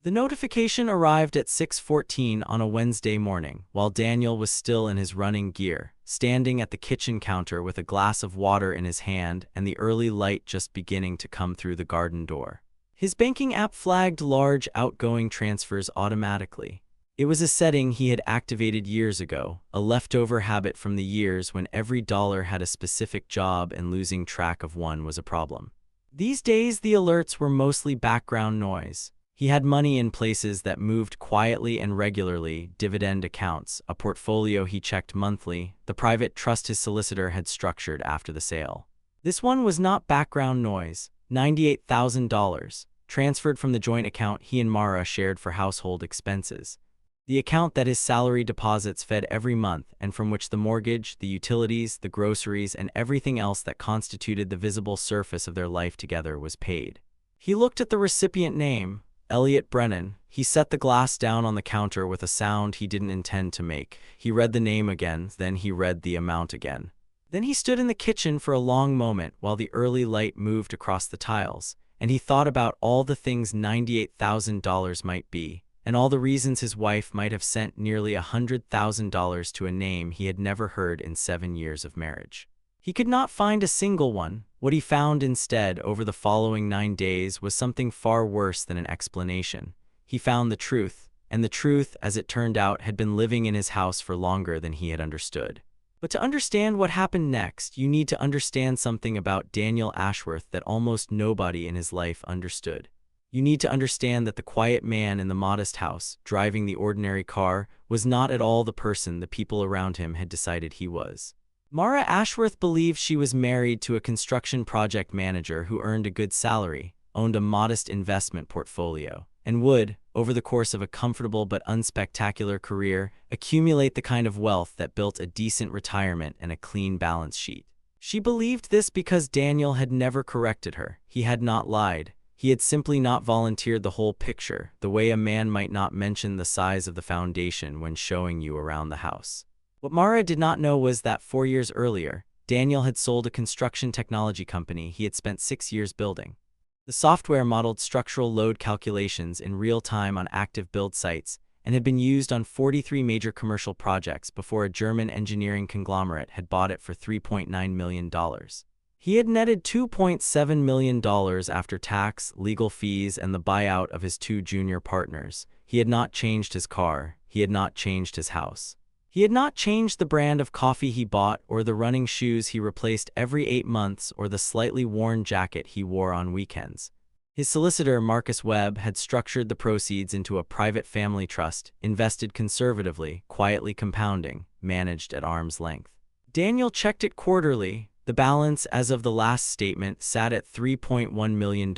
The notification arrived at 6:14 on a Wednesday morning, while Daniel was still in his running gear, standing at the kitchen counter with a glass of water in his hand and the early light just beginning to come through the garden door. His banking app flagged large outgoing transfers automatically. It was a setting he had activated years ago, a leftover habit from the years when every dollar had a specific job and losing track of one was a problem. These days, the alerts were mostly background noise. He had money in places that moved quietly and regularly: dividend accounts, a portfolio he checked monthly, the private trust his solicitor had structured after the sale. This one was not background noise. $98,000, transferred from the joint account he and Mara shared for household expenses. The account that his salary deposits fed every month and from which the mortgage, the utilities, the groceries, and everything else that constituted the visible surface of their life together was paid. He looked at the recipient name, Elliot Brennan. He set the glass down on the counter with a sound he didn't intend to make. He read the name again, then he read the amount again. Then he stood in the kitchen for a long moment while the early light moved across the tiles, and he thought about all the things $98,000 might be, and all the reasons his wife might have sent nearly $100,000 to a name he had never heard in 7 years of marriage. He could not find a single one. What he found instead over the following 9 days was something far worse than an explanation. He found the truth, and the truth, as it turned out, had been living in his house for longer than he had understood. But to understand what happened next, you need to understand something about Daniel Ashworth that almost nobody in his life understood. You need to understand that the quiet man in the modest house, driving the ordinary car, was not at all the person the people around him had decided he was. Mara Ashworth believed she was married to a construction project manager who earned a good salary, owned a modest investment portfolio, and would, over the course of a comfortable but unspectacular career, accumulate the kind of wealth that built a decent retirement and a clean balance sheet. She believed this because Daniel had never corrected her. He had not lied. He had simply not volunteered the whole picture, the way a man might not mention the size of the foundation when showing you around the house. What Mara did not know was that 4 years earlier, Daniel had sold a construction technology company he had spent 6 years building. The software modeled structural load calculations in real time on active build sites and had been used on 43 major commercial projects before a German engineering conglomerate had bought it for $3.9 million. He had netted $2.7 million after tax, legal fees, and the buyout of his 2 junior partners. He had not changed his car. He had not changed his house. He had not changed the brand of coffee he bought, or the running shoes he replaced every 8 months, or the slightly worn jacket he wore on weekends. His solicitor, Marcus Webb, had structured the proceeds into a private family trust, invested conservatively, quietly compounding, managed at arm's length. Daniel checked it quarterly. The balance as of the last statement sat at $3.1 million.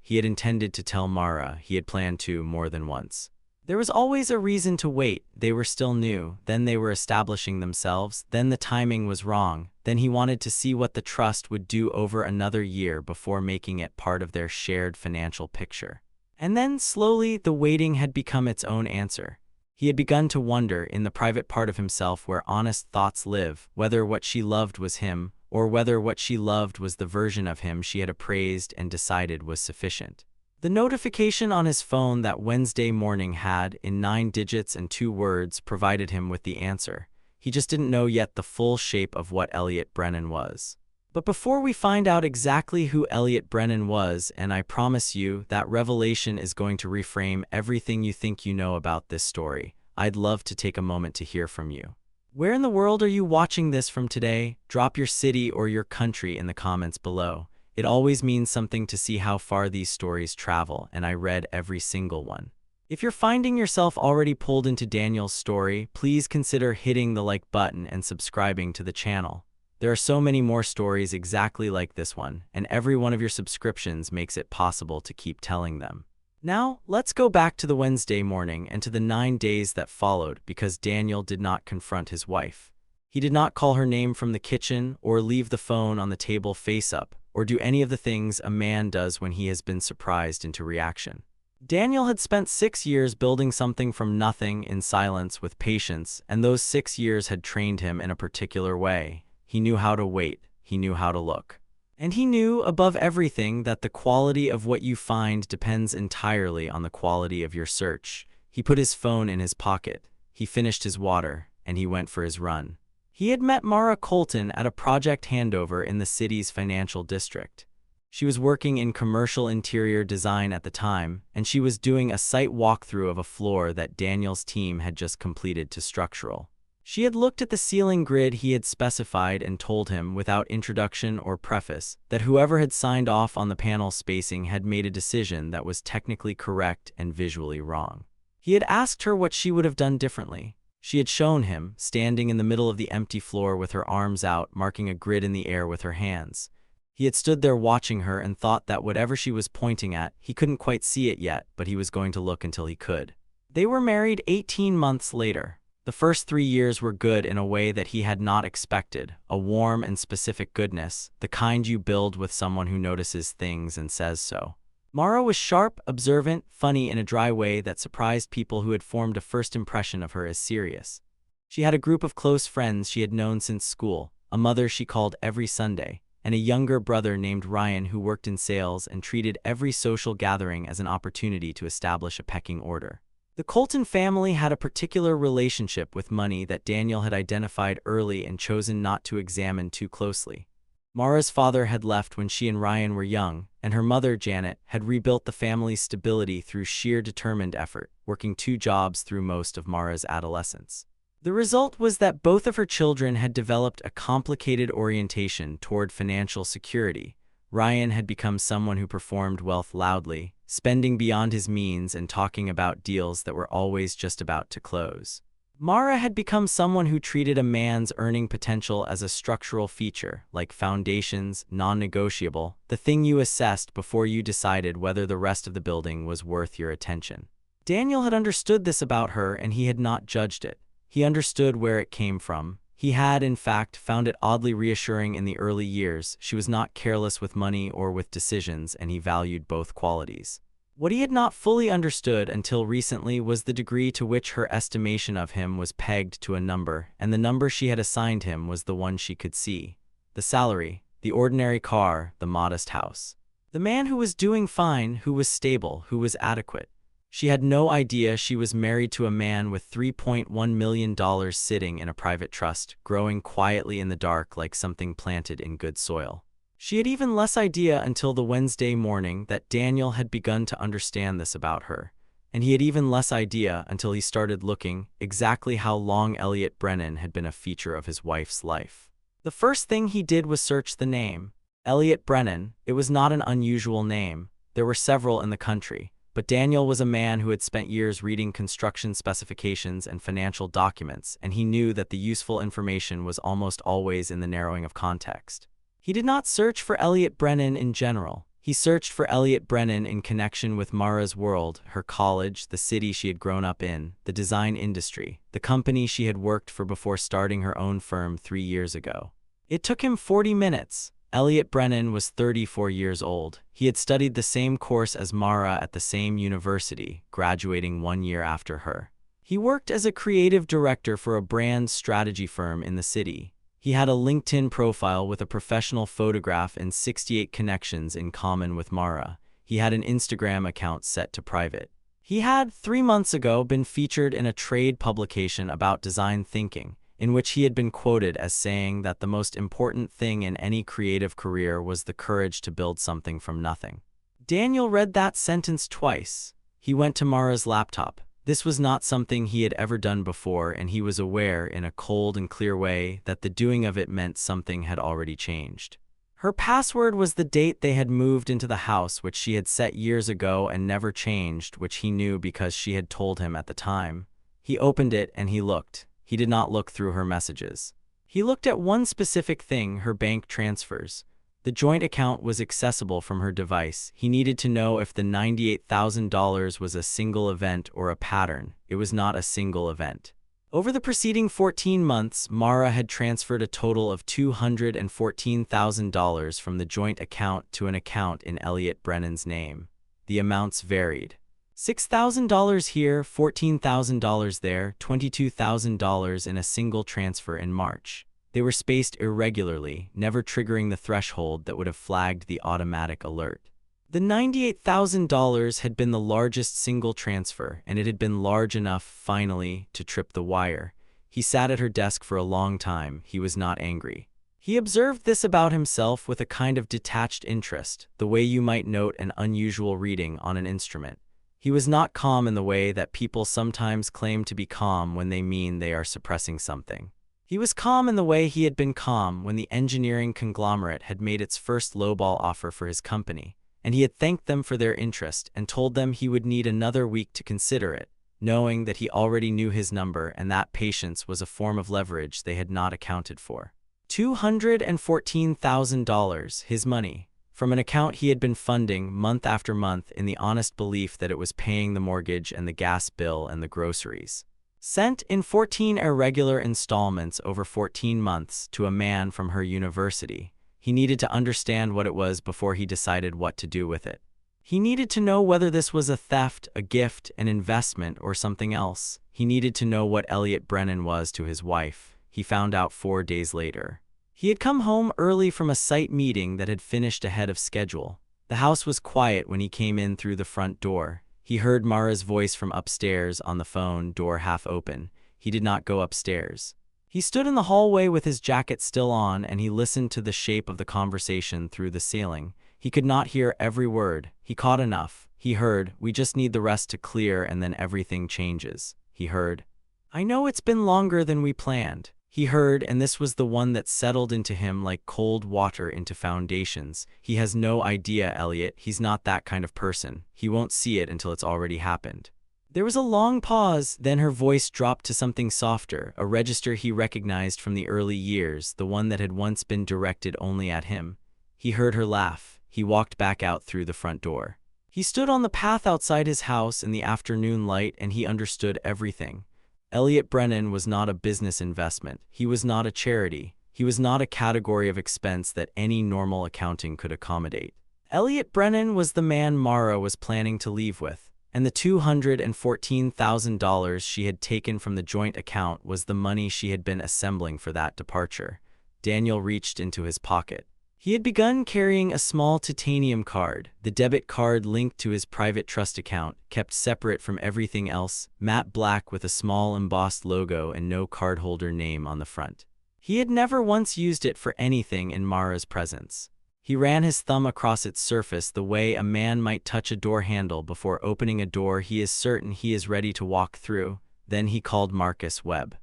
He had intended to tell Mara. He had planned to more than once. There was always a reason to wait. They were still new, then they were establishing themselves, then the timing was wrong, then he wanted to see what the trust would do over another year before making it part of their shared financial picture. And then, slowly, the waiting had become its own answer. He had begun to wonder, in the private part of himself where honest thoughts live, whether what she loved was him, or whether what she loved was the version of him she had appraised and decided was sufficient. The notification on his phone that Wednesday morning had, in 9 digits and 2 words, provided him with the answer. He just didn't know yet the full shape of what Elliot Brennan was. But before we find out exactly who Elliot Brennan was, and I promise you that revelation is going to reframe everything you think you know about this story, I'd love to take a moment to hear from you. Where in the world are you watching this from today? Drop your city or your country in the comments below. It always means something to see how far these stories travel, and I read every single one. If you're finding yourself already pulled into Daniel's story, please consider hitting the like button and subscribing to the channel. There are so many more stories exactly like this one, and every one of your subscriptions makes it possible to keep telling them. Now, let's go back to the Wednesday morning and to the 9 days that followed, because Daniel did not confront his wife. He did not call her name from the kitchen, or leave the phone on the table face up, or do any of the things a man does when he has been surprised into reaction. Daniel had spent 6 years building something from nothing in silence with patience, and those 6 years had trained him in a particular way. He knew how to wait. He knew how to look. And he knew, above everything, that the quality of what you find depends entirely on the quality of your search. He put his phone in his pocket, he finished his water, and he went for his run. He had met Mara Colton at a project handover in the city's financial district. She was working in commercial interior design at the time, and she was doing a site walkthrough of a floor that Daniel's team had just completed to structural. She had looked at the ceiling grid he had specified and told him, without introduction or preface, that whoever had signed off on the panel spacing had made a decision that was technically correct and visually wrong. He had asked her what she would have done differently. She had shown him, standing in the middle of the empty floor with her arms out, marking a grid in the air with her hands. He had stood there watching her and thought that whatever she was pointing at, he couldn't quite see it yet, but he was going to look until he could. They were married 18 months later. The first 3 years were good in a way that he had not expected, a warm and specific goodness, the kind you build with someone who notices things and says so. Mara was sharp, observant, funny in a dry way that surprised people who had formed a first impression of her as serious. She had a group of close friends she had known since school, a mother she called every Sunday, and a younger brother named Ryan who worked in sales and treated every social gathering as an opportunity to establish a pecking order. The Colton family had a particular relationship with money that Daniel had identified early and chosen not to examine too closely. Mara's father had left when she and Ryan were young, and her mother, Janet, had rebuilt the family's stability through sheer determined effort, working 2 jobs through most of Mara's adolescence. The result was that both of her children had developed a complicated orientation toward financial security. Ryan had become someone who performed wealth loudly, spending beyond his means and talking about deals that were always just about to close. Mara had become someone who treated a man's earning potential as a structural feature, like foundations, non-negotiable, the thing you assessed before you decided whether the rest of the building was worth your attention. Daniel had understood this about her, and he had not judged it. He understood where it came from. He had, in fact, found it oddly reassuring in the early years. She was not careless with money or with decisions, and he valued both qualities. What he had not fully understood until recently was the degree to which her estimation of him was pegged to a number, and the number she had assigned him was the one she could see. The salary, the ordinary car, the modest house. The man who was doing fine, who was stable, who was adequate. She had no idea she was married to a man with $3.1 million sitting in a private trust, growing quietly in the dark like something planted in good soil. She had even less idea until the Wednesday morning that Daniel had begun to understand this about her, and he had even less idea until he started looking exactly how long Elliot Brennan had been a feature of his wife's life. The first thing he did was search the name. Elliot Brennan. It was not an unusual name. There were several in the country. But Daniel was a man who had spent years reading construction specifications and financial documents, and he knew that the useful information was almost always in the narrowing of context. He did not search for Elliot Brennan in general. He searched for Elliot Brennan in connection with Mara's world, her college, the city she had grown up in, the design industry, the company she had worked for before starting her own firm 3 years ago. It took him 40 minutes. Elliot Brennan was 34 years old. He had studied the same course as Mara at the same university, graduating 1 year after her. He worked as a creative director for a brand strategy firm in the city. He had a LinkedIn profile with a professional photograph and 68 connections in common with Mara. He had an Instagram account set to private. He had, 3 months ago, been featured in a trade publication about design thinking, in which he had been quoted as saying that the most important thing in any creative career was the courage to build something from nothing. Daniel read that sentence twice. He went to Mara's laptop. This was not something he had ever done before, and he was aware, in a cold and clear way, that the doing of it meant something had already changed. Her password was the date they had moved into the house, which she had set years ago and never changed, which he knew because she had told him at the time. He opened it and he looked. He did not look through her messages. He looked at one specific thing, her bank transfers. The joint account was accessible from her device. He needed to know if the $98,000 was a single event or a pattern. It was not a single event. Over the preceding 14 months, Mara had transferred a total of $214,000 from the joint account to an account in Elliot Brennan's name. The amounts varied. $6,000 here, $14,000 there, $22,000 in a single transfer in March. They were spaced irregularly, never triggering the threshold that would have flagged the automatic alert. The $98,000 had been the largest single transfer, and it had been large enough, finally, to trip the wire. He sat at her desk for a long time. He was not angry. He observed this about himself with a kind of detached interest, the way you might note an unusual reading on an instrument. He was not calm in the way that people sometimes claim to be calm when they mean they are suppressing something. He was calm in the way he had been calm when the engineering conglomerate had made its first lowball offer for his company, and he had thanked them for their interest and told them he would need another week to consider it, knowing that he already knew his number and that patience was a form of leverage they had not accounted for. $214,000, his money, from an account he had been funding month after month in the honest belief that it was paying the mortgage and the gas bill and the groceries. Sent in 14 irregular installments over 14 months to a man from her university. He needed to understand what it was before he decided what to do with it. He needed to know whether this was a theft, a gift, an investment, or something else. He needed to know what Elliot Brennan was to his wife. He found out 4 days later. He had come home early from a site meeting that had finished ahead of schedule. The house was quiet when he came in through the front door. He heard Mara's voice from upstairs on the phone, door half open. He did not go upstairs. He stood in the hallway with his jacket still on, and he listened to the shape of the conversation through the ceiling. He could not hear every word. He caught enough. He heard, "We just need the rest to clear and then everything changes." He heard, "I know it's been longer than we planned." He heard, and this was the one that settled into him like cold water into foundations. "He has no idea, Elliot. He's not that kind of person. He won't see it until it's already happened." There was a long pause, then her voice dropped to something softer, a register he recognized from the early years, the one that had once been directed only at him. He heard her laugh. He walked back out through the front door. He stood on the path outside his house in the afternoon light, and he understood everything. Elliot Brennan was not a business investment. He was not a charity. He was not a category of expense that any normal accounting could accommodate. Elliot Brennan was the man Mara was planning to leave with, and the $214,000 she had taken from the joint account was the money she had been assembling for that departure. Daniel reached into his pocket. He had begun carrying a small titanium card, the debit card linked to his private trust account, kept separate from everything else, matte black with a small embossed logo and no cardholder name on the front. He had never once used it for anything in Mara's presence. He ran his thumb across its surface the way a man might touch a door handle before opening a door he is certain he is ready to walk through. Then he called Marcus Webb.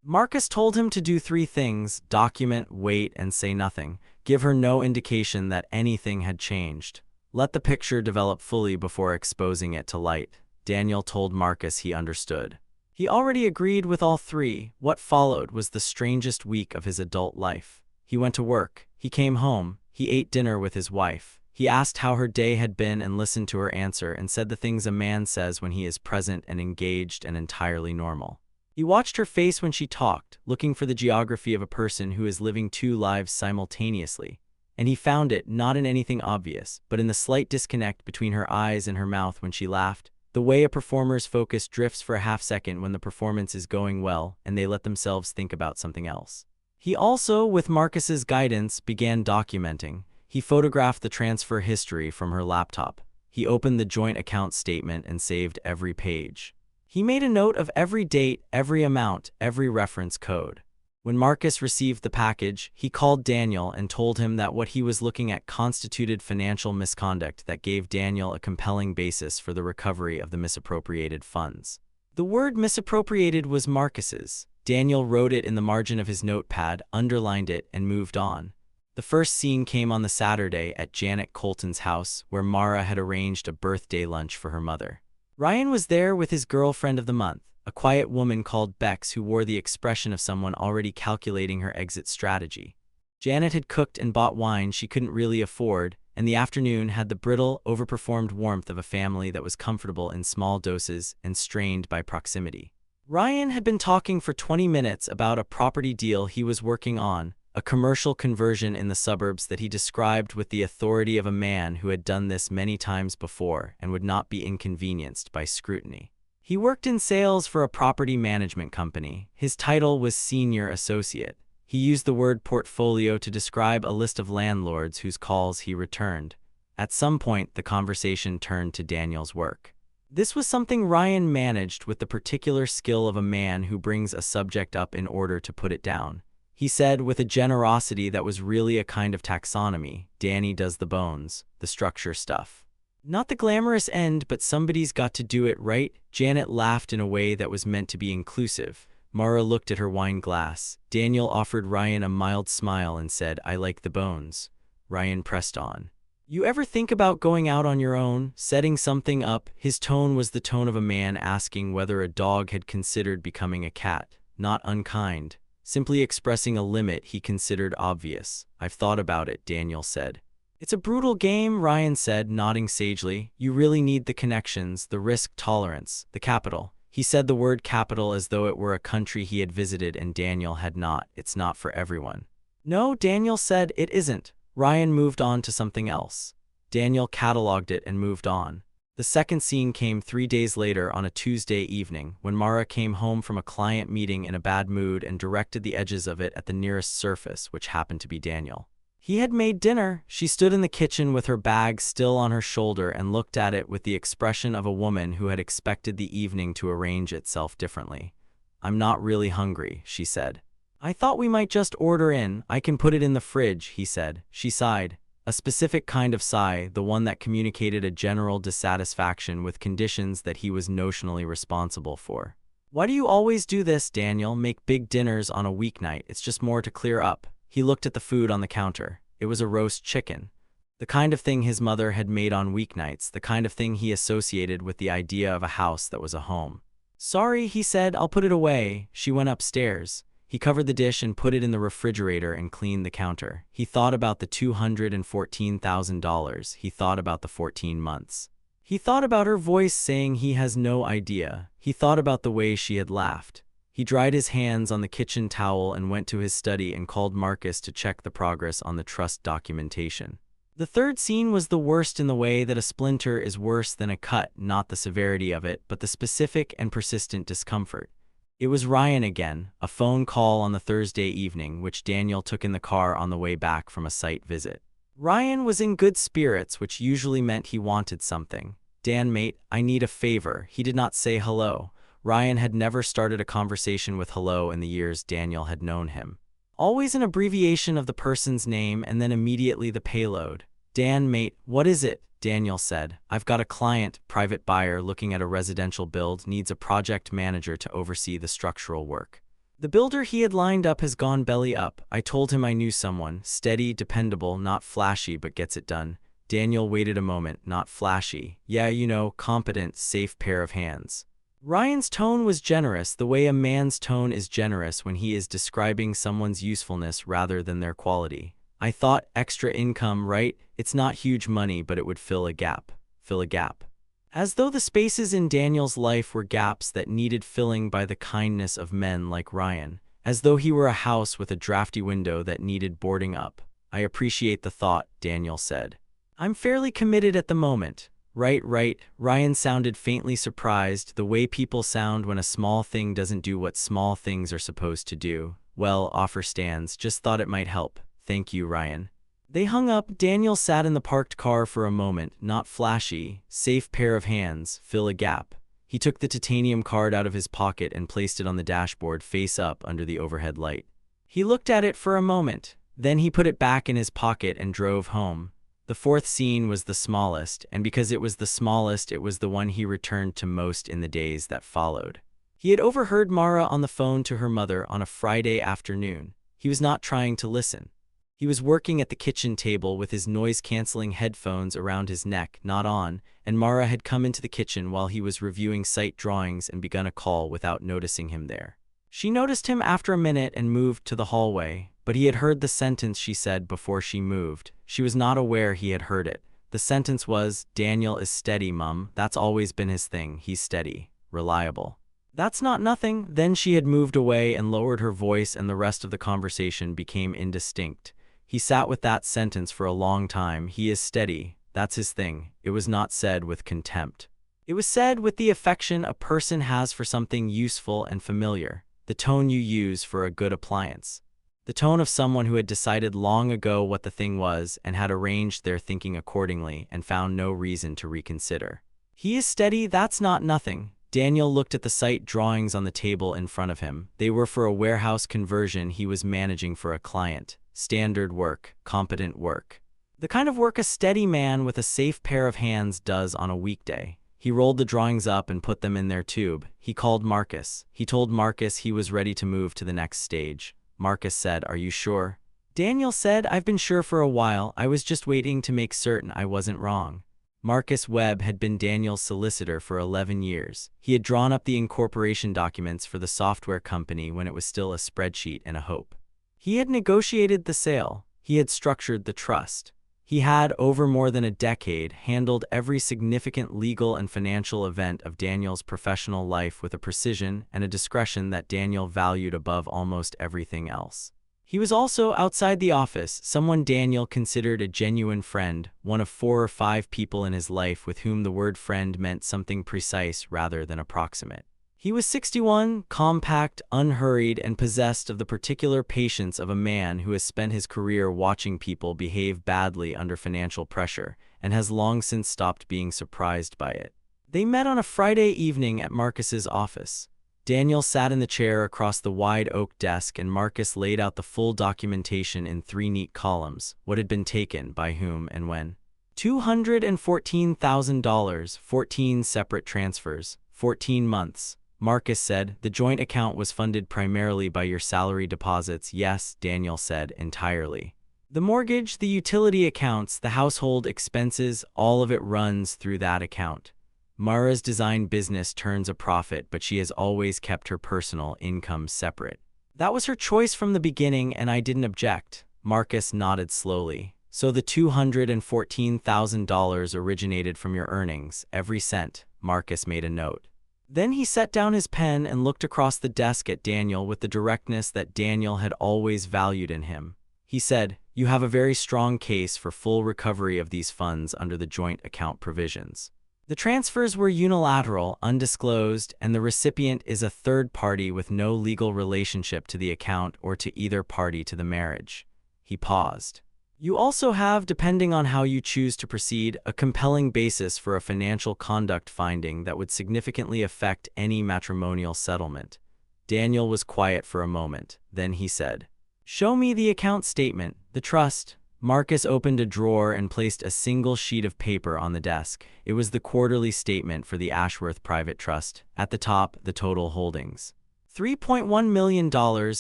Marcus told him to do 3 things: document, wait, and say nothing. Give her no indication that anything had changed. Let the picture develop fully before exposing it to light. Daniel told Marcus he understood. He already agreed with all 3. What followed was the strangest week of his adult life. He went to work. He came home. He ate dinner with his wife. He asked how her day had been and listened to her answer and said the things a man says when he is present and engaged and entirely normal. He watched her face when she talked, looking for the geography of a person who is living 2 lives simultaneously, and he found it not in anything obvious, but in the slight disconnect between her eyes and her mouth when she laughed, the way a performer's focus drifts for a half-second when the performance is going well and they let themselves think about something else. He also, with Marcus's guidance, began documenting. He photographed the transfer history from her laptop. He opened the joint account statement and saved every page. He made a note of every date, every amount, every reference code. When Marcus received the package, he called Daniel and told him that what he was looking at constituted financial misconduct that gave Daniel a compelling basis for the recovery of the misappropriated funds. The word misappropriated was Marcus's. Daniel wrote it in the margin of his notepad, underlined it, and moved on. The first scene came on the Saturday at Janet Colton's house, where Mara had arranged a birthday lunch for her mother. Ryan was there with his girlfriend of the month, a quiet woman called Bex who wore the expression of someone already calculating her exit strategy. Janet had cooked and bought wine she couldn't really afford, and the afternoon had the brittle, overperformed warmth of a family that was comfortable in small doses and strained by proximity. Ryan had been talking for 20 minutes about a property deal he was working on, a commercial conversion in the suburbs that he described with the authority of a man who had done this many times before and would not be inconvenienced by scrutiny. He worked in sales for a property management company. His title was senior associate. He used the word portfolio to describe a list of landlords whose calls he returned. At some point, the conversation turned to Daniel's work. This was something Ryan managed with the particular skill of a man who brings a subject up in order to put it down. He said with a generosity that was really a kind of taxonomy, Danny does the bones, the structure stuff. Not the glamorous end, but somebody's got to do it, right? Janet laughed in a way that was meant to be inclusive. Mara looked at her wine glass. Daniel offered Ryan a mild smile and said, I like the bones. Ryan pressed on. You ever think about going out on your own, setting something up? His tone was the tone of a man asking whether a dog had considered becoming a cat. Not unkind. Simply expressing a limit he considered obvious. I've thought about it, Daniel said. It's a brutal game, Ryan said, nodding sagely. You really need the connections, the risk tolerance, the capital. He said the word capital as though it were a country he had visited and Daniel had not. It's not for everyone. No, Daniel said, it isn't. Ryan moved on to something else. Daniel catalogued it and moved on. The second scene came 3 days later on a Tuesday evening, when Mara came home from a client meeting in a bad mood and directed the edges of it at the nearest surface, which happened to be Daniel. He had made dinner. She stood in the kitchen with her bag still on her shoulder and looked at it with the expression of a woman who had expected the evening to arrange itself differently. I'm not really hungry, she said. I thought we might just order in. I can put it in the fridge, he said. She sighed. A specific kind of sigh, the one that communicated a general dissatisfaction with conditions that he was notionally responsible for. Why do you always do this, Daniel? Make big dinners on a weeknight. It's just more to clear up. He looked at the food on the counter. It was a roast chicken. The kind of thing his mother had made on weeknights, the kind of thing he associated with the idea of a house that was a home. Sorry, he said, I'll put it away. She went upstairs. He covered the dish and put it in the refrigerator and cleaned the counter. He thought about the $214,000. He thought about the 14 months. He thought about her voice saying he has no idea. He thought about the way she had laughed. He dried his hands on the kitchen towel and went to his study and called Marcus to check the progress on the trust documentation. The third scene was the worst in the way that a splinter is worse than a cut, not the severity of it, but the specific and persistent discomfort. It was Ryan again, a phone call on the Thursday evening, which Daniel took in the car on the way back from a site visit. Ryan was in good spirits, which usually meant he wanted something. Dan, mate, I need a favor. He did not say hello. Ryan had never started a conversation with hello in the years Daniel had known him. Always an abbreviation of the person's name and then immediately the payload. Dan, mate, what is it? Daniel said. I've got a client, private buyer looking at a residential build, needs a project manager to oversee the structural work. The builder he had lined up has gone belly up. I told him I knew someone, steady, dependable, not flashy, but gets it done. Daniel waited a moment, not flashy. Yeah, you know, competent, safe pair of hands. Ryan's tone was generous, the way a man's tone is generous when he is describing someone's usefulness rather than their quality. I thought extra income, right? It's not huge money, but it would fill a gap. Fill a gap. As though the spaces in Daniel's life were gaps that needed filling by the kindness of men like Ryan. As though he were a house with a drafty window that needed boarding up. I appreciate the thought, Daniel said. I'm fairly committed at the moment. Right. Ryan sounded faintly surprised, the way people sound when a small thing doesn't do what small things are supposed to do. Well, offer stands. Just thought it might help. Thank you, Ryan. They hung up. Daniel sat in the parked car for a moment, not flashy, safe pair of hands, fill a gap. He took the titanium card out of his pocket and placed it on the dashboard face up under the overhead light. He looked at it for a moment. Then he put it back in his pocket and drove home. The fourth scene was the smallest, and because it was the smallest, it was the one he returned to most in the days that followed. He had overheard Mara on the phone to her mother on a Friday afternoon. He was not trying to listen. He was working at the kitchen table with his noise-canceling headphones around his neck, not on, and Mara had come into the kitchen while he was reviewing site drawings and begun a call without noticing him there. She noticed him after a minute and moved to the hallway, but he had heard the sentence she said before she moved. She was not aware he had heard it. The sentence was, Daniel is steady, Mum. That's always been his thing. He's steady. Reliable. That's not nothing. Then she had moved away and lowered her voice and the rest of the conversation became indistinct. He sat with that sentence for a long time. He is steady. That's his thing. It was not said with contempt. It was said with the affection a person has for something useful and familiar, the tone you use for a good appliance. the tone of someone who had decided long ago what the thing was and had arranged their thinking accordingly and found no reason to reconsider. "He is steady, that's not nothing." Daniel looked at the site drawings on the table in front of him. They were for a warehouse conversion he was managing for a client. Standard work, competent work. The kind of work a steady man with a safe pair of hands does on a weekday. He rolled the drawings up and put them in their tube. He called Marcus. He told Marcus he was ready to move to the next stage. Marcus said, "Are you sure?" Daniel said, "I've been sure for a while. I was just waiting to make certain I wasn't wrong." Marcus Webb had been Daniel's solicitor for 11 years. He had drawn up the incorporation documents for the software company when it was still a spreadsheet and a hope. He had negotiated the sale. He had structured the trust. He had, over more than a decade, handled every significant legal and financial event of Daniel's professional life with a precision and a discretion that Daniel valued above almost everything else. He was also, outside the office, someone Daniel considered a genuine friend, one of 4 or 5 people in his life with whom the word friend meant something precise rather than approximate. He was 61, compact, unhurried, and possessed of the particular patience of a man who has spent his career watching people behave badly under financial pressure and has long since stopped being surprised by it. They met on a Friday evening at Marcus's office. Daniel sat in the chair across the wide oak desk and Marcus laid out the full documentation in 3 neat columns, what had been taken, by whom, and when. $214,000, 14 separate transfers, 14 months. Marcus said, "The joint account was funded primarily by your salary deposits." "Yes," Daniel said, "entirely. The mortgage, the utility accounts, the household expenses, all of it runs through that account. Mara's design business turns a profit, but she has always kept her personal income separate. That was her choice from the beginning, and I didn't object." Marcus nodded slowly. "So the $214,000 originated from your earnings, every cent." Marcus made a note. Then he set down his pen and looked across the desk at Daniel with the directness that Daniel had always valued in him. He said, "You have a very strong case for full recovery of these funds under the joint account provisions. The transfers were unilateral, undisclosed, and the recipient is a third party with no legal relationship to the account or to either party to the marriage." He paused. "You also have, depending on how you choose to proceed, a compelling basis for a financial conduct finding that would significantly affect any matrimonial settlement." Daniel was quiet for a moment. Then he said, "Show me the account statement, the trust." Marcus opened a drawer and placed a single sheet of paper on the desk. It was the quarterly statement for the Ashworth Private Trust. At the top, the total holdings. $3.1 million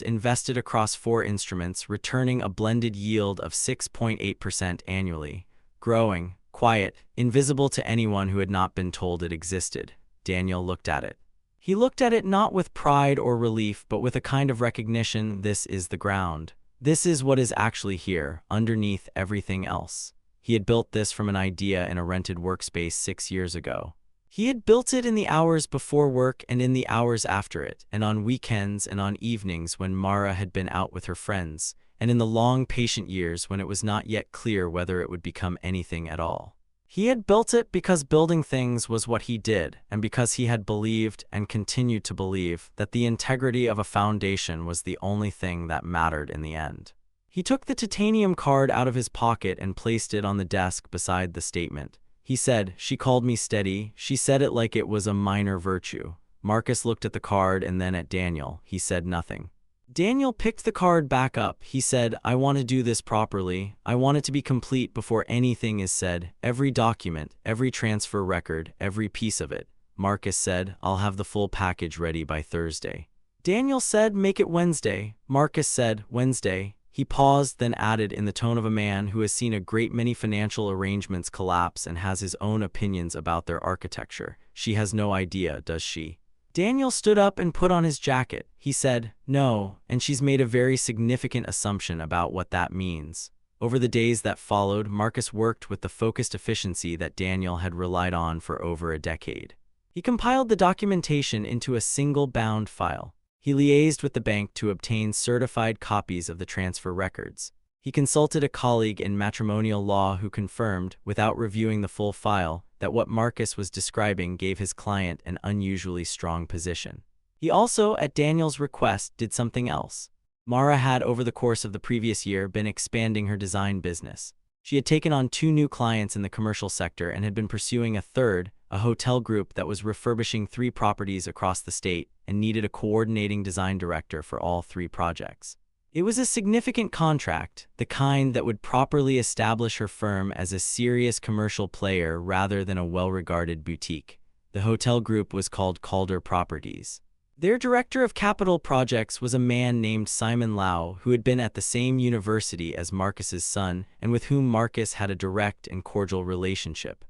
invested across 4 instruments, returning a blended yield of 6.8% annually. Growing, quiet, invisible to anyone who had not been told it existed. Daniel looked at it. He looked at it not with pride or relief, but with a kind of recognition. This is the ground. This is what is actually here, underneath everything else. He had built this from an idea in a rented workspace 6 years ago. He had built it in the hours before work and in the hours after it, and on weekends and on evenings when Mara had been out with her friends, and in the long, patient years when it was not yet clear whether it would become anything at all. He had built it because building things was what he did, and because he had believed and continued to believe that the integrity of a foundation was the only thing that mattered in the end. He took the titanium card out of his pocket and placed it on the desk beside the statement. He said, "She called me steady. She said it like it was a minor virtue." Marcus looked at the card and then at Daniel. He said nothing. Daniel picked the card back up. He said, "I want to do this properly. I want it to be complete before anything is said. Every document, every transfer record, every piece of it." Marcus said, "I'll have the full package ready by Thursday." Daniel said, "Make it Wednesday." Marcus said, "Wednesday." He paused, then added in the tone of a man who has seen a great many financial arrangements collapse and has his own opinions about their architecture. "She has no idea, does she?" Daniel stood up and put on his jacket. He said, "No, and she's made a very significant assumption about what that means." Over the days that followed, Marcus worked with the focused efficiency that Daniel had relied on for over a decade. He compiled the documentation into a single bound file. He liaised with the bank to obtain certified copies of the transfer records. He consulted a colleague in matrimonial law who confirmed, without reviewing the full file, that what Marcus was describing gave his client an unusually strong position. He also, at Daniel's request, did something else. Mara had, over the course of the previous year, been expanding her design business. She had taken on 2 new clients in the commercial sector and had been pursuing a third, a hotel group that was refurbishing 3 properties across the state and needed a coordinating design director for all 3 projects. It was a significant contract, the kind that would properly establish her firm as a serious commercial player rather than a well-regarded boutique. The hotel group was called Calder Properties. Their director of capital projects was a man named Simon Lau, who had been at the same university as Marcus's son and with whom Marcus had a direct and cordial relationship.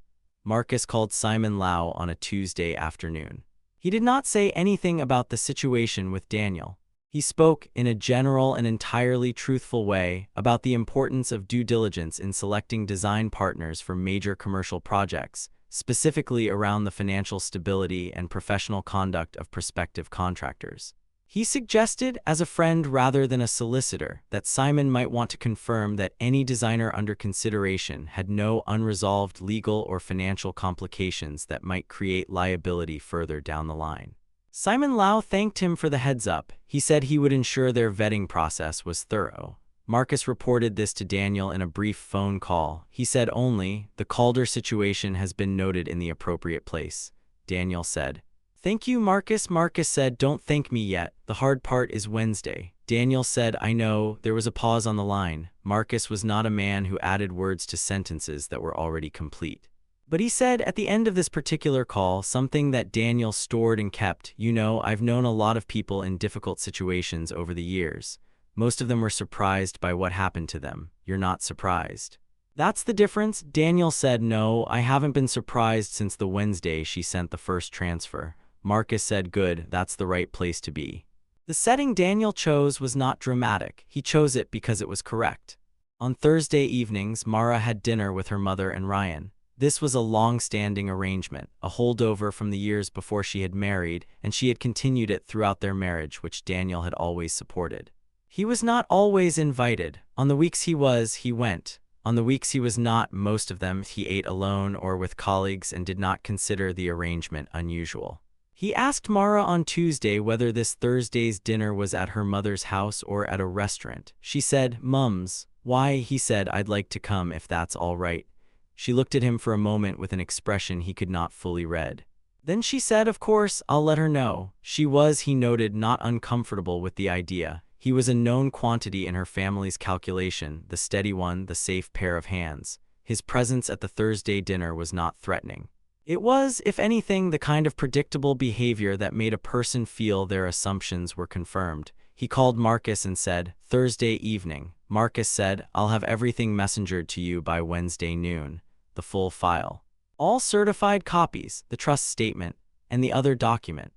Marcus called Simon Lau on a Tuesday afternoon. He did not say anything about the situation with Daniel. He spoke, in a general and entirely truthful way, about the importance of due diligence in selecting design partners for major commercial projects, specifically around the financial stability and professional conduct of prospective contractors. He suggested, as a friend rather than a solicitor, that Simon might want to confirm that any designer under consideration had no unresolved legal or financial complications that might create liability further down the line. Simon Lau thanked him for the heads-up. He said he would ensure their vetting process was thorough. Marcus reported this to Daniel in a brief phone call. He said only, "The Calder situation has been noted in the appropriate place." Daniel said, "Thank you, Marcus." Marcus said, "Don't thank me yet. The hard part is Wednesday." Daniel said, "I know." There was a pause on the line. Marcus was not a man who added words to sentences that were already complete. But he said at the end of this particular call something that Daniel stored and kept. "You know, I've known a lot of people in difficult situations over the years. Most of them were surprised by what happened to them. You're not surprised." "That's the difference." Daniel said, "No, I haven't been surprised since the Wednesday she sent the first transfer." Marcus said, "Good, that's the right place to be." The setting Daniel chose was not dramatic. He chose it because it was correct. On Thursday evenings, Mara had dinner with her mother and Ryan. This was a long-standing arrangement, a holdover from the years before she had married, and she had continued it throughout their marriage, which Daniel had always supported. He was not always invited. On the weeks he was, he went. On the weeks he was not, most of them, he ate alone or with colleagues and did not consider the arrangement unusual. He asked Mara on Tuesday whether this Thursday's dinner was at her mother's house or at a restaurant. She said, "Mum's." "Why?" He said, "I'd like to come if that's all right." She looked at him for a moment with an expression he could not fully read. Then she said, "Of course, I'll let her know." She was, he noted, not uncomfortable with the idea. He was a known quantity in her family's calculation, the steady one, the safe pair of hands. His presence at the Thursday dinner was not threatening. It was, if anything, the kind of predictable behavior that made a person feel their assumptions were confirmed. He called Marcus and said, "Thursday evening." Marcus said, "I'll have everything messengered to you by Wednesday noon. The full file. All certified copies, the trust statement, and the other document."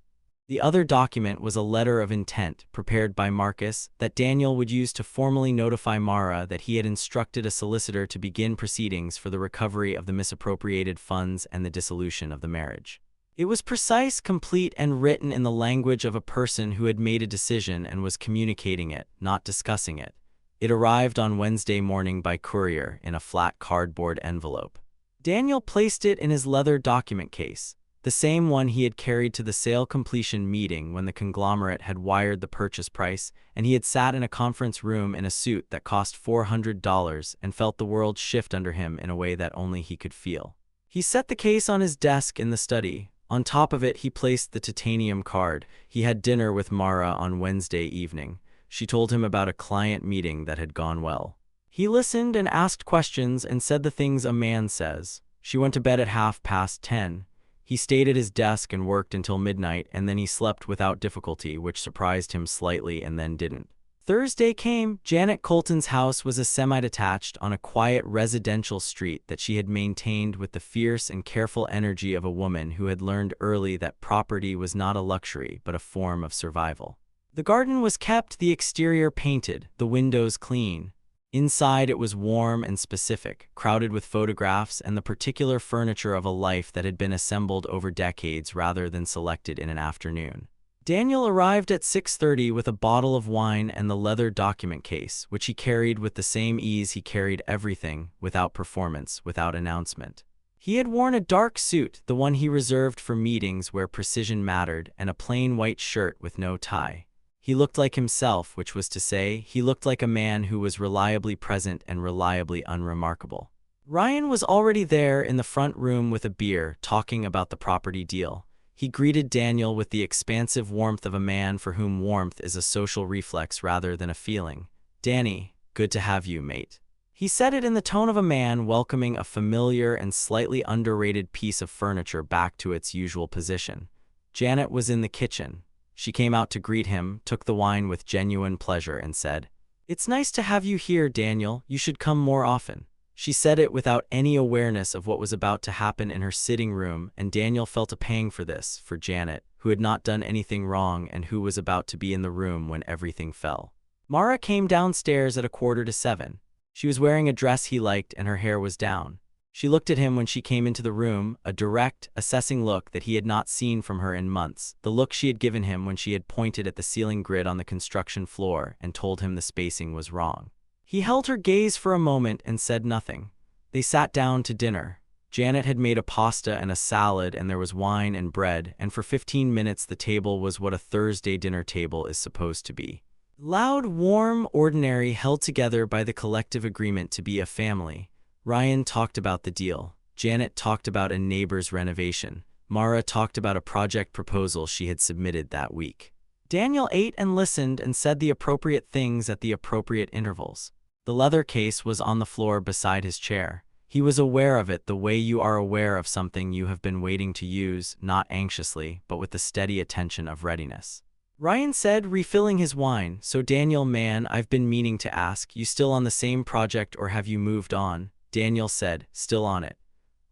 The other document was a letter of intent, prepared by Marcus, that Daniel would use to formally notify Mara that he had instructed a solicitor to begin proceedings for the recovery of the misappropriated funds and the dissolution of the marriage. It was precise, complete, and written in the language of a person who had made a decision and was communicating it, not discussing it. It arrived on Wednesday morning by courier in a flat cardboard envelope. Daniel placed it in his leather document case, the same one he had carried to the sale completion meeting when the conglomerate had wired the purchase price, and he had sat in a conference room in a suit that cost $400 and felt the world shift under him in a way that only he could feel. He set the case on his desk in the study. On top of it he placed the titanium card. He had dinner with Mara on Wednesday evening. She told him about a client meeting that had gone well. He listened and asked questions and said the things a man says. She went to bed at 10:30. He stayed at his desk and worked until midnight, and then he slept without difficulty, which surprised him slightly and then didn't. Thursday came. Janet Colton's house was a semi-detached on a quiet residential street that she had maintained with the fierce and careful energy of a woman who had learned early that property was not a luxury but a form of survival. The garden was kept, the exterior painted, the windows clean. Inside it was warm and specific, crowded with photographs and the particular furniture of a life that had been assembled over decades rather than selected in an afternoon. Daniel arrived at 6:30 with a bottle of wine and the leather document case, which he carried with the same ease he carried everything, without performance, without announcement. He had worn a dark suit, the one he reserved for meetings where precision mattered, and a plain white shirt with no tie. He looked like himself, which was to say, he looked like a man who was reliably present and reliably unremarkable. Ryan was already there in the front room with a beer, talking about the property deal. He greeted Daniel with the expansive warmth of a man for whom warmth is a social reflex rather than a feeling. "Danny, good to have you, mate." He said it in the tone of a man welcoming a familiar and slightly underrated piece of furniture back to its usual position. Janet was in the kitchen. She came out to greet him, took the wine with genuine pleasure, and said, "It's nice to have you here, Daniel. You should come more often." She said it without any awareness of what was about to happen in her sitting room, and Daniel felt a pang for this, for Janet, who had not done anything wrong and who was about to be in the room when everything fell. Mara came downstairs at 6:45. She was wearing a dress he liked and her hair was down. She looked at him when she came into the room, a direct, assessing look that he had not seen from her in months, the look she had given him when she had pointed at the ceiling grid on the construction floor and told him the spacing was wrong. He held her gaze for a moment and said nothing. They sat down to dinner. Janet had made a pasta and a salad, and there was wine and bread, and for 15 minutes the table was what a Thursday dinner table is supposed to be. Loud, warm, ordinary, held together by the collective agreement to be a family. Ryan talked about the deal. Janet talked about a neighbor's renovation. Mara talked about a project proposal she had submitted that week. Daniel ate and listened and said the appropriate things at the appropriate intervals. The leather case was on the floor beside his chair. He was aware of it the way you are aware of something you have been waiting to use, not anxiously, but with the steady attention of readiness. Ryan said, refilling his wine, "So Daniel, man, I've been meaning to ask, you still on the same project or have you moved on?" Daniel said, "Still on it."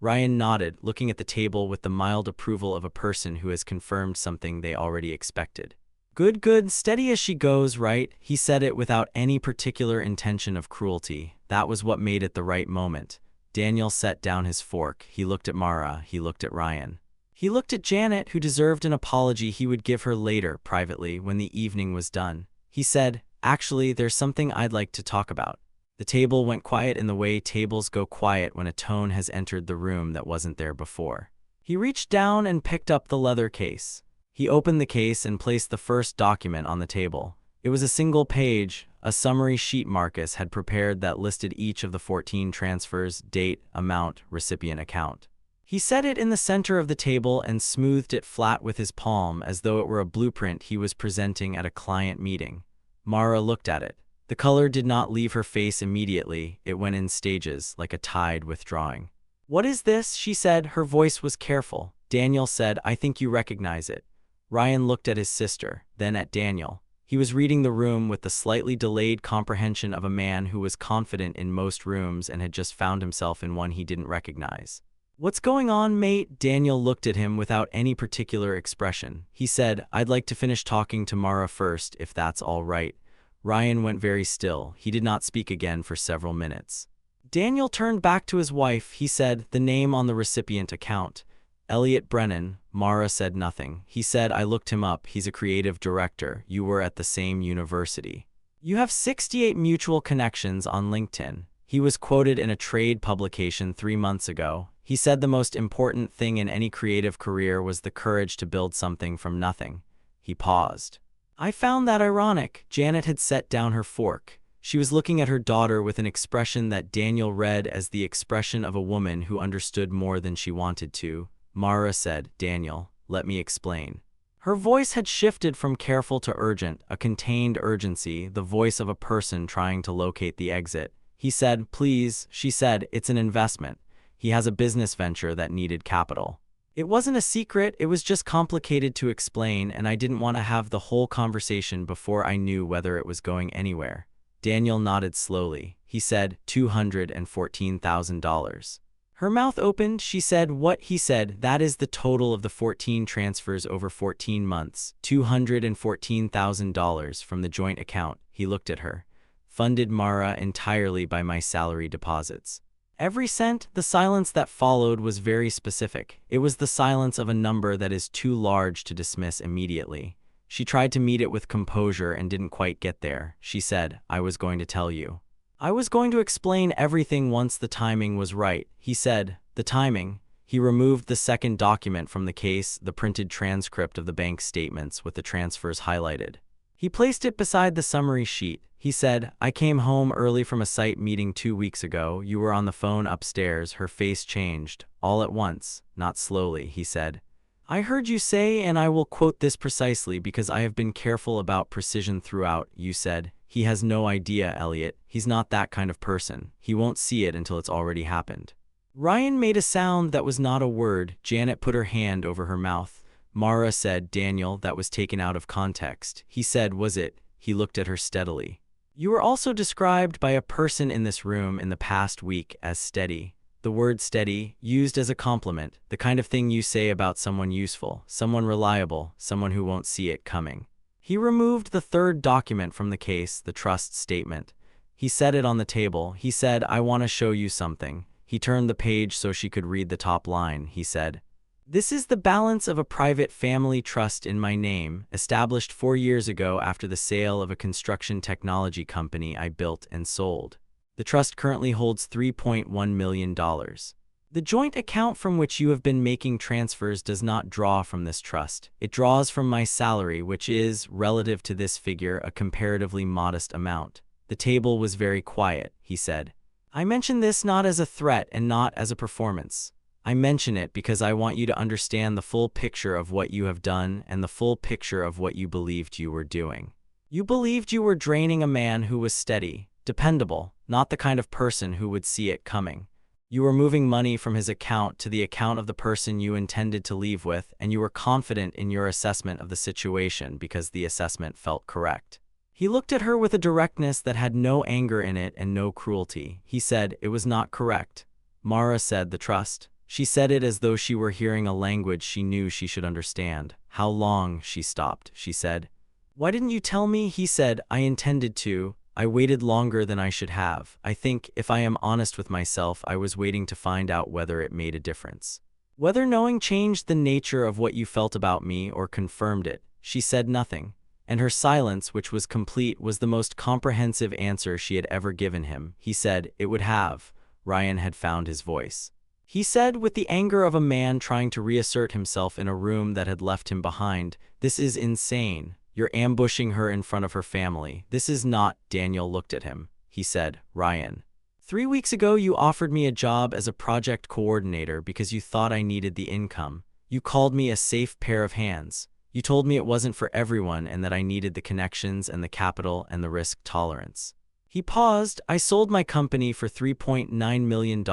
Ryan nodded, looking at the table with the mild approval of a person who has confirmed something they already expected. "Good, good, steady as she goes, right?" He said it without any particular intention of cruelty. That was what made it the right moment. Daniel set down his fork. He looked at Mara. He looked at Ryan. He looked at Janet, who deserved an apology he would give her later, privately, when the evening was done. He said, "Actually, there's something I'd like to talk about." The table went quiet in the way tables go quiet when a tone has entered the room that wasn't there before. He reached down and picked up the leather case. He opened the case and placed the first document on the table. It was a single page, a summary sheet Marcus had prepared that listed each of the 14 transfers, date, amount, recipient account. He set it in the center of the table and smoothed it flat with his palm as though it were a blueprint he was presenting at a client meeting. Mara looked at it. The color did not leave her face immediately. It went in stages, like a tide withdrawing. "What is this?" she said. Her voice was careful. Daniel said, "I think you recognize it." Ryan looked at his sister, then at Daniel. He was reading the room with the slightly delayed comprehension of a man who was confident in most rooms and had just found himself in one he didn't recognize. "What's going on, mate?" Daniel looked at him without any particular expression. He said, "I'd like to finish talking to Mara first, if that's all right." Ryan went very still. He did not speak again for several minutes. Daniel turned back to his wife. He said, "The name on the recipient account. Elliot Brennan." Mara said nothing. He said, "I looked him up. He's a creative director. You were at the same university. You have 68 mutual connections on LinkedIn." He was quoted in a trade publication 3 months ago. He said the most important thing in any creative career was the courage to build something from nothing. He paused. I found that ironic. Janet had set down her fork. She was looking at her daughter with an expression that Daniel read as the expression of a woman who understood more than she wanted to. Mara said, "Daniel, let me explain." Her voice had shifted from careful to urgent, a contained urgency, the voice of a person trying to locate the exit. He said, "Please," she said, "it's an investment. He has a business venture that needed capital." It wasn't a secret, it was just complicated to explain, and I didn't want to have the whole conversation before I knew whether it was going anywhere. Daniel nodded slowly. He said, $214,000. Her mouth opened. She said, "What?" He said, "That is the total of the 14 transfers over 14 months, $214,000 from the joint account." He looked at her. "Funded, Mara, entirely by my salary deposits." Every cent. The silence that followed was very specific. It was the silence of a number that is too large to dismiss immediately. She tried to meet it with composure and didn't quite get there. She said, "I was going to tell you. I was going to explain everything once the timing was right." He said, "The timing?" He removed the second document from the case, the printed transcript of the bank statements with the transfers highlighted. He placed it beside the summary sheet. He said, I came home early from a site meeting 2 weeks ago. You were on the phone upstairs. Her face changed. All at once, not slowly, he said. I heard you say, and I will quote this precisely because I have been careful about precision throughout. You said, he has no idea, Elliot. He's not that kind of person. He won't see it until it's already happened. Ryan made a sound that was not a word. Janet put her hand over her mouth. Mara said, Daniel, that was taken out of context. He said, was it? He looked at her steadily. You were also described by a person in this room in the past week as steady. The word steady, used as a compliment, the kind of thing you say about someone useful, someone reliable, someone who won't see it coming. He removed the third document from the case, the trust statement. He set it on the table. He said, I want to show you something. He turned the page so she could read the top line. He said, this is the balance of a private family trust in my name, established 4 years ago after the sale of a construction technology company I built and sold. The trust currently holds $3.1 million. The joint account from which you have been making transfers does not draw from this trust. It draws from my salary, which is, relative to this figure, a comparatively modest amount. The table was very quiet, he said. I mention this not as a threat and not as a performance. I mention it because I want you to understand the full picture of what you have done and the full picture of what you believed you were doing. You believed you were draining a man who was steady, dependable, not the kind of person who would see it coming. You were moving money from his account to the account of the person you intended to leave with, and you were confident in your assessment of the situation because the assessment felt correct. He looked at her with a directness that had no anger in it and no cruelty. He said, it was not correct. Mara said, the trust. She said it as though she were hearing a language she knew she should understand. How long? She stopped. She said, why didn't you tell me? He said, I intended to. I waited longer than I should have. I think, if I am honest with myself, I was waiting to find out whether it made a difference. Whether knowing changed the nature of what you felt about me or confirmed it. She said nothing, and her silence, which was complete, was the most comprehensive answer she had ever given him. He said, it would have. Ryan had found his voice. He said, with the anger of a man trying to reassert himself in a room that had left him behind, this is insane. You're ambushing her in front of her family. This is not. Daniel looked at him. He said, Ryan, 3 weeks ago you offered me a job as a project coordinator because you thought I needed the income. You called me a safe pair of hands. You told me it wasn't for everyone and that I needed the connections and the capital and the risk tolerance. He paused. I sold my company for $3.9 million.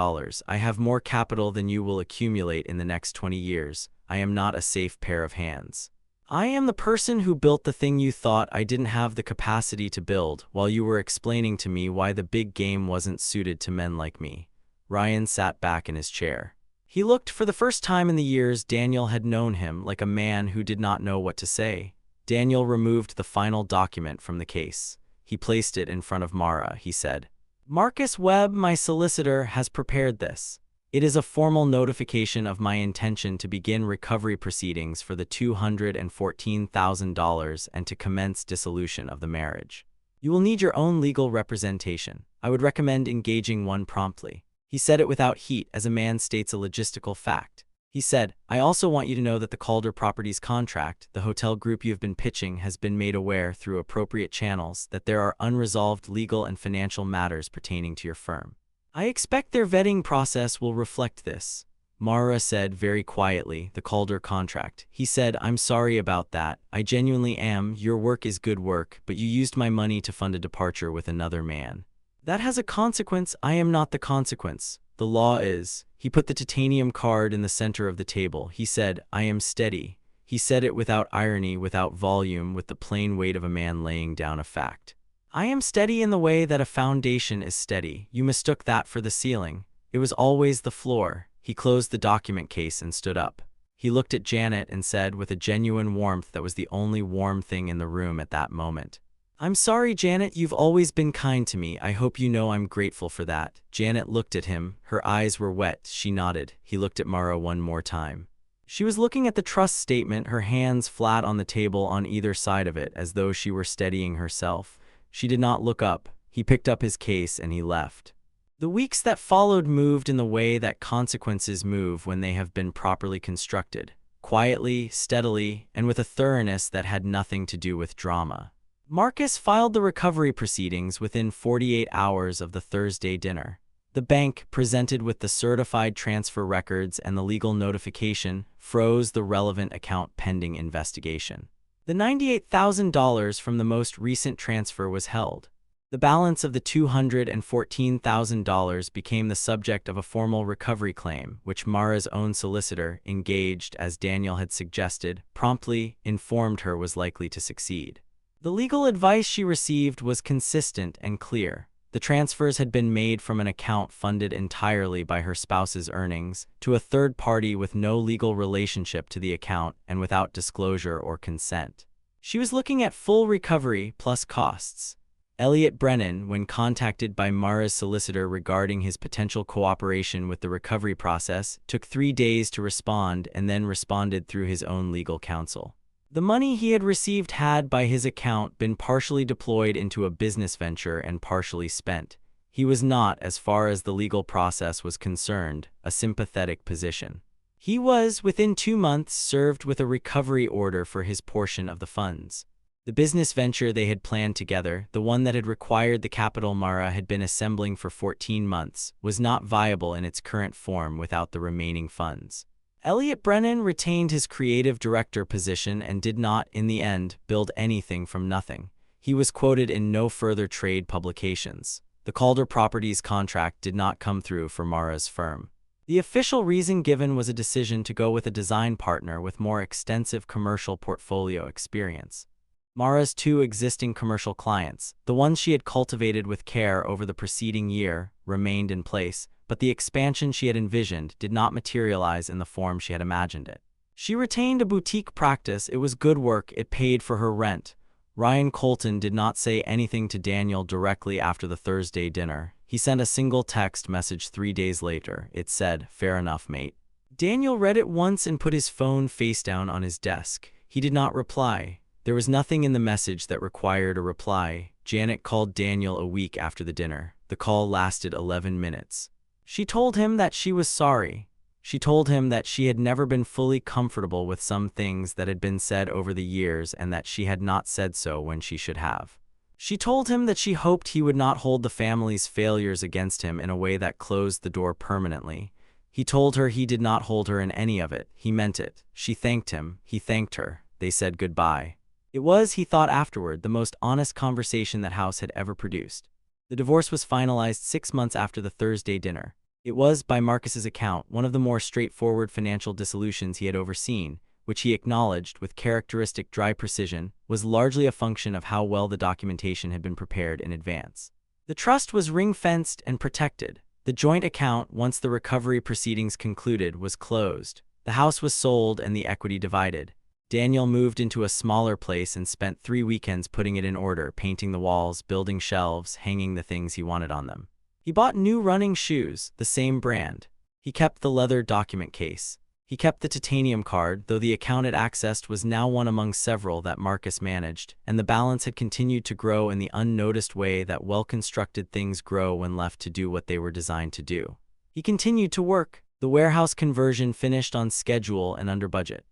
I have more capital than you will accumulate in the next 20 years. I am not a safe pair of hands. I am the person who built the thing you thought I didn't have the capacity to build while you were explaining to me why the big game wasn't suited to men like me. Ryan sat back in his chair. He looked, for the first time in the years Daniel had known him, like a man who did not know what to say. Daniel removed the final document from the case. He placed it in front of Mara. He said, Marcus Webb, my solicitor, has prepared this. It is a formal notification of my intention to begin recovery proceedings for the $214,000 and to commence dissolution of the marriage. You will need your own legal representation. I would recommend engaging one promptly. He said it without heat, as a man states a logistical fact. He said, I also want you to know that the Calder Properties contract, the hotel group you have been pitching, has been made aware through appropriate channels that there are unresolved legal and financial matters pertaining to your firm. I expect their vetting process will reflect this. Mara said very quietly, the Calder contract. He said, I'm sorry about that. I genuinely am. Your work is good work, but you used my money to fund a departure with another man. That has a consequence. I am not the consequence. The law is. He put the titanium card in the center of the table. He said, I am steady. He said it without irony, without volume, with the plain weight of a man laying down a fact. I am steady in the way that a foundation is steady. You mistook that for the ceiling. It was always the floor. He closed the document case and stood up. He looked at Janet and said, with a genuine warmth that was the only warm thing in the room at that moment, I'm sorry, Janet, you've always been kind to me. I hope you know I'm grateful for that. Janet looked at him. Her eyes were wet. She nodded. He looked at Mara one more time. She was looking at the trust statement, her hands flat on the table on either side of it, as though she were steadying herself. She did not look up. He picked up his case and he left. The weeks that followed moved in the way that consequences move when they have been properly constructed, quietly, steadily, and with a thoroughness that had nothing to do with drama. Marcus filed the recovery proceedings within 48 hours of the Thursday dinner. The bank, presented with the certified transfer records and the legal notification, froze the relevant account pending investigation. The $98,000 from the most recent transfer was held. The balance of the $214,000 became the subject of a formal recovery claim, which Mara's own solicitor, engaged as Daniel had suggested, promptly informed her was likely to succeed. The legal advice she received was consistent and clear. The transfers had been made from an account funded entirely by her spouse's earnings to a third party with no legal relationship to the account and without disclosure or consent. She was looking at full recovery plus costs. Elliot Brennan, when contacted by Mara's solicitor regarding his potential cooperation with the recovery process, took 3 days to respond and then responded through his own legal counsel. The money he had received had, by his account, been partially deployed into a business venture and partially spent. He was not, as far as the legal process was concerned, a sympathetic position. He was, within 2 months, served with a recovery order for his portion of the funds. The business venture they had planned together, the one that had required the capital Mara had been assembling for 14 months, was not viable in its current form without the remaining funds. Elliot Brennan retained his creative director position and did not, in the end, build anything from nothing. He was quoted in no further trade publications. The Calder Properties contract did not come through for Mara's firm. The official reason given was a decision to go with a design partner with more extensive commercial portfolio experience. Mara's 2 existing commercial clients, the ones she had cultivated with care over the preceding year, remained in place, but the expansion she had envisioned did not materialize in the form she had imagined it. She retained a boutique practice. It was good work. It paid for her rent. Ryan Colton did not say anything to Daniel directly after the Thursday dinner. He sent a single text message 3 days later. It said, "Fair enough, mate." Daniel read it once and put his phone face down on his desk. He did not reply. There was nothing in the message that required a reply. Janet called Daniel a week after the dinner. The call lasted 11 minutes. She told him that she was sorry. She told him that she had never been fully comfortable with some things that had been said over the years and that she had not said so when she should have. She told him that she hoped he would not hold the family's failures against him in a way that closed the door permanently. He told her he did not hold her in any of it. He meant it. She thanked him. He thanked her. They said goodbye. It was, he thought afterward, the most honest conversation that house had ever produced. The divorce was finalized 6 months after the Thursday dinner. It was, by Marcus's account, one of the more straightforward financial dissolutions he had overseen, which he acknowledged, with characteristic dry precision, was largely a function of how well the documentation had been prepared in advance. The trust was ring-fenced and protected. The joint account, once the recovery proceedings concluded, was closed. The house was sold and the equity divided. Daniel moved into a smaller place and spent 3 weekends putting it in order, painting the walls, building shelves, hanging the things he wanted on them. He bought new running shoes, the same brand. He kept the leather document case. He kept the titanium card, though the account it accessed was now one among several that Marcus managed, and the balance had continued to grow in the unnoticed way that well-constructed things grow when left to do what they were designed to do. He continued to work. The warehouse conversion finished on schedule and under budget.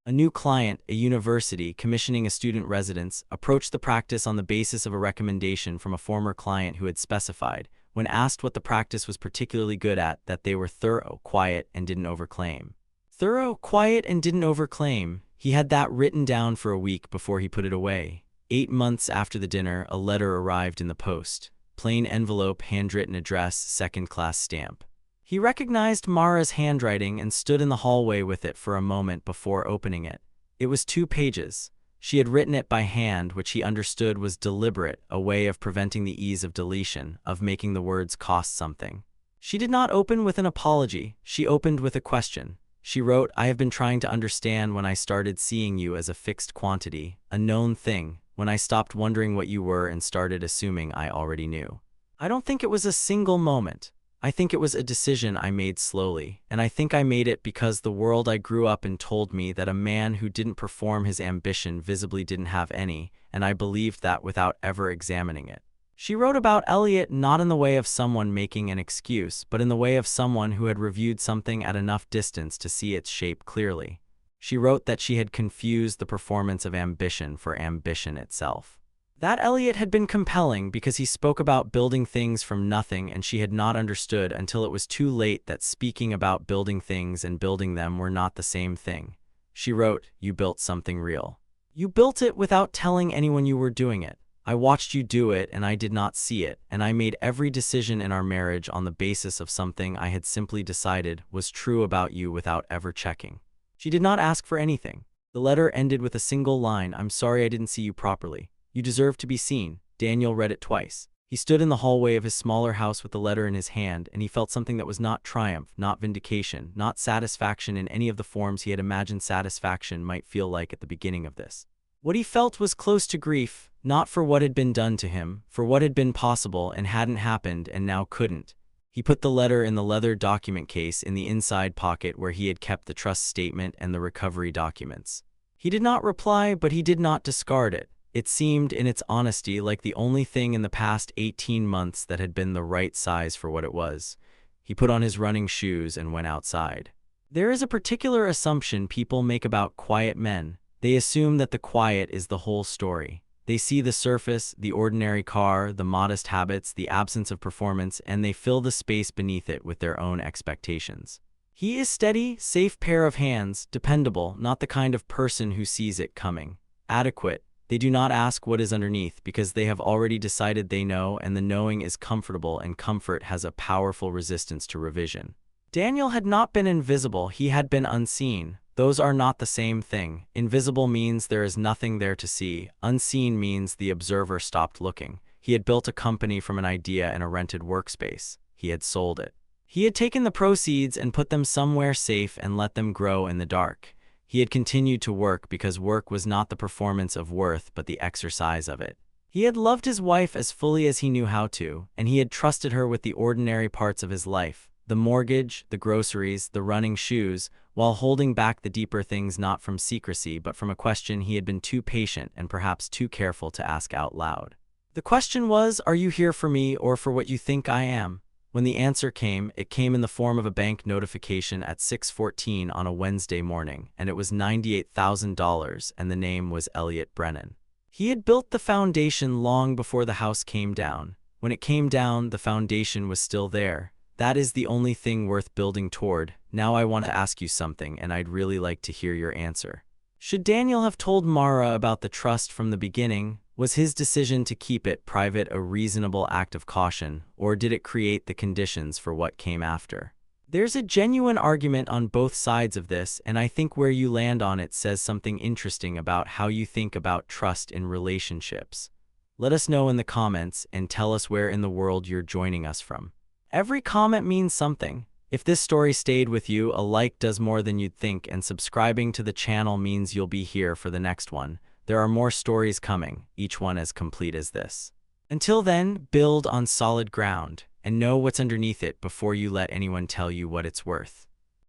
A new client, a university commissioning a student residence, approached the practice on the basis of a recommendation from a former client who had specified, when asked what the practice was particularly good at, that they were thorough, quiet, and didn't overclaim. Thorough, quiet, and didn't overclaim. He had that written down for a week before he put it away. 8 months after the dinner, a letter arrived in the post. Plain envelope, handwritten address, second-class stamp. He recognized Mara's handwriting and stood in the hallway with it for a moment before opening it. It was 2 pages. She had written it by hand, which he understood was deliberate, a way of preventing the ease of deletion, of making the words cost something. She did not open with an apology. She opened with a question. She wrote, "I have been trying to understand when I started seeing you as a fixed quantity, a known thing, when I stopped wondering what you were and started assuming I already knew. I don't think it was a single moment. I think it was a decision I made slowly, and I think I made it because the world I grew up in told me that a man who didn't perform his ambition visibly didn't have any, and I believed that without ever examining it." She wrote about Elliot not in the way of someone making an excuse, but in the way of someone who had reviewed something at enough distance to see its shape clearly. She wrote that she had confused the performance of ambition for ambition itself. That Elliot had been compelling because he spoke about building things from nothing, and she had not understood until it was too late that speaking about building things and building them were not the same thing. She wrote, "You built something real. You built it without telling anyone you were doing it. I watched you do it and I did not see it, and I made every decision in our marriage on the basis of something I had simply decided was true about you without ever checking." She did not ask for anything. The letter ended with a single line, "I'm sorry I didn't see you properly. You deserve to be seen." Daniel read it twice. He stood in the hallway of his smaller house with the letter in his hand, and he felt something that was not triumph, not vindication, not satisfaction in any of the forms he had imagined satisfaction might feel like at the beginning of this. What he felt was close to grief, not for what had been done to him, for what had been possible and hadn't happened and now couldn't. He put the letter in the leather document case in the inside pocket where he had kept the trust statement and the recovery documents. He did not reply, but he did not discard it. It seemed, in its honesty, like the only thing in the past 18 months that had been the right size for what it was. He put on his running shoes and went outside. There is a particular assumption people make about quiet men. They assume that the quiet is the whole story. They see the surface, the ordinary car, the modest habits, the absence of performance, and they fill the space beneath it with their own expectations. He is steady, safe pair of hands, dependable, not the kind of person who sees it coming. Adequate. They do not ask what is underneath because they have already decided they know, and the knowing is comfortable, and comfort has a powerful resistance to revision. Daniel had not been invisible, he had been unseen. Those are not the same thing. Invisible means there is nothing there to see. Unseen means the observer stopped looking. He had built a company from an idea in a rented workspace. He had sold it. He had taken the proceeds and put them somewhere safe and let them grow in the dark. He had continued to work because work was not the performance of worth but the exercise of it. He had loved his wife as fully as he knew how to, and he had trusted her with the ordinary parts of his life, the mortgage, the groceries, the running shoes, while holding back the deeper things not from secrecy but from a question he had been too patient and perhaps too careful to ask out loud. The question was, are you here for me or for what you think I am? When the answer came, it came in the form of a bank notification at 6:14 on a Wednesday morning, and it was $98,000, and the name was Elliot Brennan. He had built the foundation long before the house came down. When it came down, the foundation was still there. That is the only thing worth building toward. Now I want to ask you something, and I'd really like to hear your answer. Should Daniel have told Mara about the trust from the beginning? Was his decision to keep it private a reasonable act of caution, or did it create the conditions for what came after? There's a genuine argument on both sides of this, and I think where you land on it says something interesting about how you think about trust in relationships. Let us know in the comments and tell us where in the world you're joining us from. Every comment means something. If this story stayed with you, a like does more than you'd think, and subscribing to the channel means you'll be here for the next one. There are more stories coming, each one as complete as this. Until then, build on solid ground, and know what's underneath it before you let anyone tell you what it's worth.